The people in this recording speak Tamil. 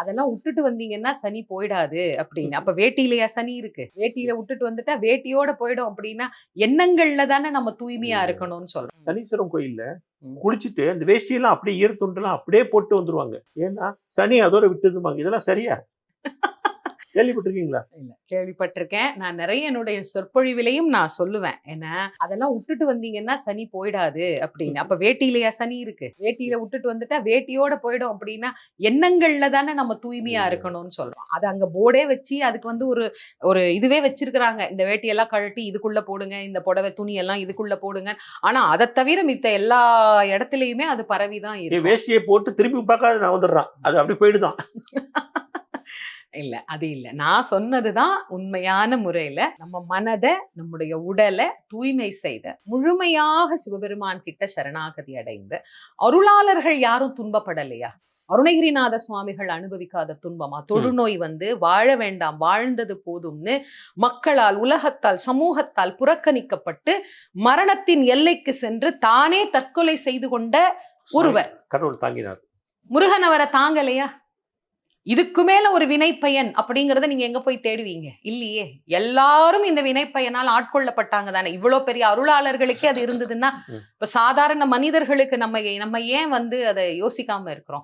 அதெல்லாம் விட்டுட்டு வந்தீங்கன்னா சனி போயிடாது அப்படின்னு. அப்ப வேட்டியிலயா சனி இருக்கு? வேட்டியில விட்டுட்டு வந்துட்டா வேட்டியோட போயிடும் அப்படின்னா, எண்ணங்கள்ல தானே நம்ம தூய்மையா இருக்கணும்னு சொல்றோம். சனீஸ்வரம் கோயில்ல ம். குளிச்சுட்டு அந்த வேஷ்டியெல்லாம் அப்படியே ஈரத்துண்டெல்லாம் அப்படியே போட்டு வந்துருவாங்க. ஏன்னா சனி அதோட விட்டுதும்பாங்க. இதெல்லாம் சரியா? கேள்விப்பட்டிருக்கீங்களா? இல்ல கேள்விப்பட்டிருக்கேன். நான் நெறைய என்னுடைய சொற்பொழிவிலயும் நான் சொல்லுவேன். என்ன, அதெல்லாம் விட்டுட்டு வந்தீங்கன்னா சனி போயிடாது அப்படின்னு. அப்ப வேட்டியிலயா சனி இருக்கு? வேட்டியில விட்டுட்டு வந்துட்டா வேட்டியோட போயிடும் அப்படின்னா, எண்ணங்கள்ல தானே நம்ம தூய்மையா இருக்கணும்னு சொல்றோம். அது அங்க போர்டே வச்சு அதுக்கு வந்து ஒரு ஒரு இதுவே வச்சிருக்கிறாங்க. இந்த வேட்டியெல்லாம் கழட்டி இதுக்குள்ள போடுங்க. இந்த புடவை துணியெல்லாம் இதுக்குள்ள போடுங்க. ஆனா அத தவிர மித்த எல்லா இடத்துலயுமே அது பரவி தான் இருக்கும். வேஷ்டியை போட்டு திரும்பி பார்க்காத நான் வந்துடுறான். அது அப்படி போயிடுதான். இல்ல. அது இல்ல. நான் சொன்னதுதான் உண்மையான முறையில நம்ம மனத, நம்முடைய உடல தூய்மை செய்த, முழுமையாக சிவபெருமான் கிட்ட சரணாகதி அடைந்த அருளாளர்கள் யாரும் துன்பப்படலையா? அருணகிரிநாத சுவாமிகள் அனுபவிக்காத துன்பமா? தொழுநோய் வந்து வாழ வேண்டாம், வாழ்ந்தது போதும்னு மக்களால், உலகத்தால், சமூகத்தால் புறக்கணிக்கப்பட்டு மரணத்தின் எல்லைக்கு சென்று தானே தற்கொலை செய்து கொண்ட ஒருவர். கடவுள் தாங்கினார். முருகன் அவரை தாங்கலையா? இதுக்கு மேல ஒரு வினைப்பயன் அப்படிங்கறத நீங்க எங்க போய் தேடுவீங்க? இல்லையே. எல்லாரும் இந்த வினைப்பயனால் ஆட்கொள்ளப்பட்டாங்க தானே. இவ்வளோ பெரிய அருளாளர்களுக்கே அது இருந்ததுன்னா, இப்ப சாதாரண மனிதர்களுக்கு நம்ம ஏன் வந்து அத யோசிக்காம இருக்கிறோம்?